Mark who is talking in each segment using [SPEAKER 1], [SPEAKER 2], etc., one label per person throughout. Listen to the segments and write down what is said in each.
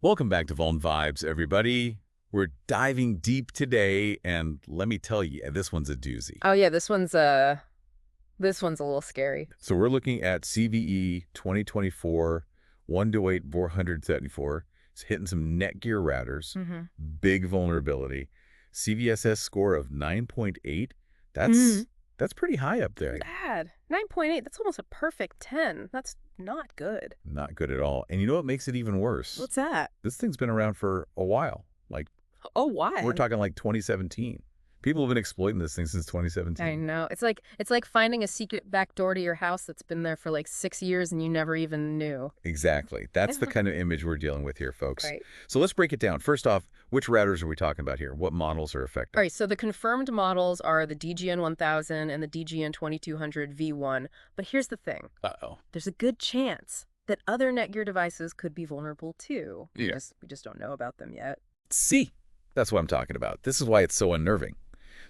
[SPEAKER 1] Welcome back to Vuln Vibes, everybody. We're diving deep today, and let me tell you, this one's a doozy.
[SPEAKER 2] Oh yeah, this one's a little scary.
[SPEAKER 1] So we're looking at CVE 2024-128-474. It's hitting some NETGEAR routers. Big vulnerability. CVSS score of 9.8. That's pretty high up there.
[SPEAKER 2] Bad. 9.8, that's almost a perfect 10. That's not good.
[SPEAKER 1] Not good at all. And you know what makes it even worse?
[SPEAKER 2] What's that?
[SPEAKER 1] This thing's been around for a while.
[SPEAKER 2] Oh, why?
[SPEAKER 1] We're talking like 2017. People have been exploiting this thing since 2017.
[SPEAKER 2] I know. It's like finding a secret back door to your house that's been there for like 6 years and you never even knew.
[SPEAKER 1] Exactly. That's the kind of image we're dealing with here, folks.
[SPEAKER 2] Right.
[SPEAKER 1] So let's break it down. First off, which routers are we talking about here? What models are affected?
[SPEAKER 2] All right, so the confirmed models are the DGN-1000 and the DGN-2200 V1. But here's the thing.
[SPEAKER 1] Uh-oh.
[SPEAKER 2] There's a good chance that other NETGEAR devices could be vulnerable too.
[SPEAKER 1] Yeah.
[SPEAKER 2] We just don't know about them yet.
[SPEAKER 1] See? That's what I'm talking about. This is why it's so unnerving.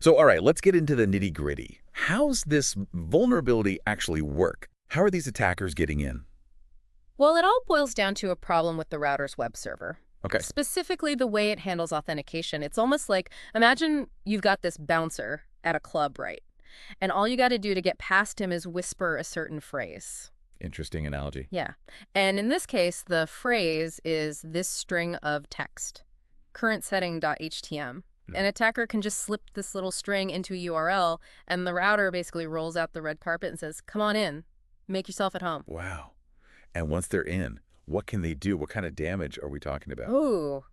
[SPEAKER 1] So, all right, let's get into the nitty-gritty. How's this vulnerability actually work? How are these attackers getting in?
[SPEAKER 2] Well, it all boils down to a problem with the router's web server.
[SPEAKER 1] Okay.
[SPEAKER 2] Specifically, the way it handles authentication. It's almost like, imagine you've got this bouncer at a club, right? And all you got to do to get past him is whisper a certain phrase.
[SPEAKER 1] Interesting analogy.
[SPEAKER 2] Yeah. And in this case, the phrase is this string of text, currentsetting.htm. An attacker can just slip this little string into a URL, and the router basically rolls out the red carpet and says, come on in, make yourself at home.
[SPEAKER 1] Wow. And once they're in, what can they do? What kind of damage are we talking about?
[SPEAKER 2] Ooh,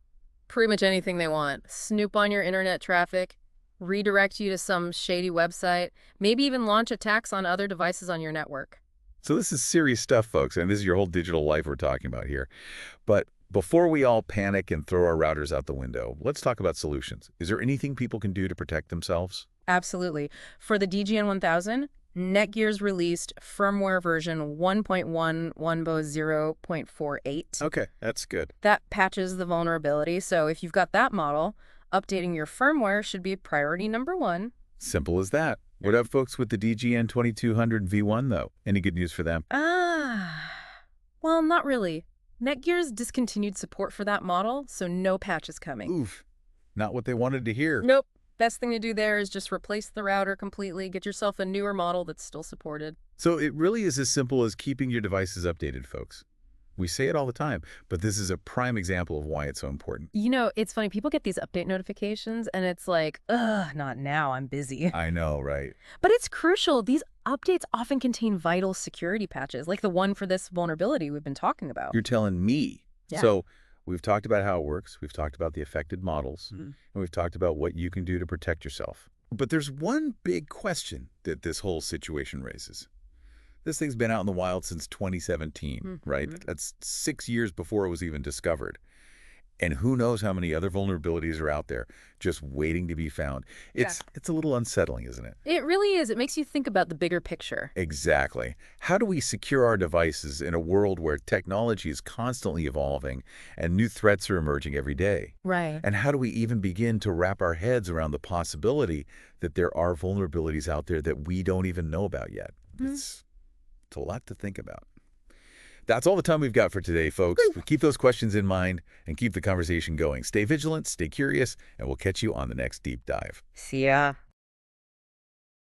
[SPEAKER 2] pretty much anything they want. Snoop on your internet traffic, redirect you to some shady website, maybe even launch attacks on other devices on your network.
[SPEAKER 1] So this is serious stuff, folks, and this is your whole digital life we're talking about here. But before we all panic and throw our routers out the window, let's talk about solutions. Is there anything people can do to protect themselves?
[SPEAKER 2] Absolutely. For the DGN-1000, NETGEAR's released firmware version 1.1.0.48.
[SPEAKER 1] Okay, that's good.
[SPEAKER 2] That patches the vulnerability, so if you've got that model, updating your firmware should be priority number 1.
[SPEAKER 1] Simple as that. What up, folks, with the DGN-2200 V1, though? Any good news for them?
[SPEAKER 2] Well, not really. NETGEAR's discontinued support for that model, so no patch is coming.
[SPEAKER 1] Oof. Not what they wanted to hear.
[SPEAKER 2] Nope. Best thing to do there is just replace the router completely, get yourself a newer model that's still supported.
[SPEAKER 1] So it really is as simple as keeping your devices updated, folks. We say it all the time, but this is a prime example of why it's so important.
[SPEAKER 2] You know, it's funny. People get these update notifications, and it's like, ugh, not now. I'm busy.
[SPEAKER 1] I know, right?
[SPEAKER 2] But it's crucial. These updates often contain vital security patches, like the one for this vulnerability we've been talking about.
[SPEAKER 1] You're telling me.
[SPEAKER 2] Yeah.
[SPEAKER 1] So we've talked about how it works. We've talked about the affected models. And we've talked about what you can do to protect yourself. But there's one big question that this whole situation raises. This thing's been out in the wild since 2017, right? That's 6 years before it was even discovered. And who knows how many other vulnerabilities are out there just waiting to be found. It's a little unsettling, isn't it?
[SPEAKER 2] It really is. It makes you think about the bigger picture.
[SPEAKER 1] Exactly. How do we secure our devices in a world where technology is constantly evolving and new threats are emerging every day?
[SPEAKER 2] Right.
[SPEAKER 1] And how do we even begin to wrap our heads around the possibility that there are vulnerabilities out there that we don't even know about yet? It's a lot to think about. That's all the time we've got for today, folks. Keep those questions in mind and keep the conversation going. Stay vigilant, stay curious, and we'll catch you on the next deep dive.
[SPEAKER 2] See ya.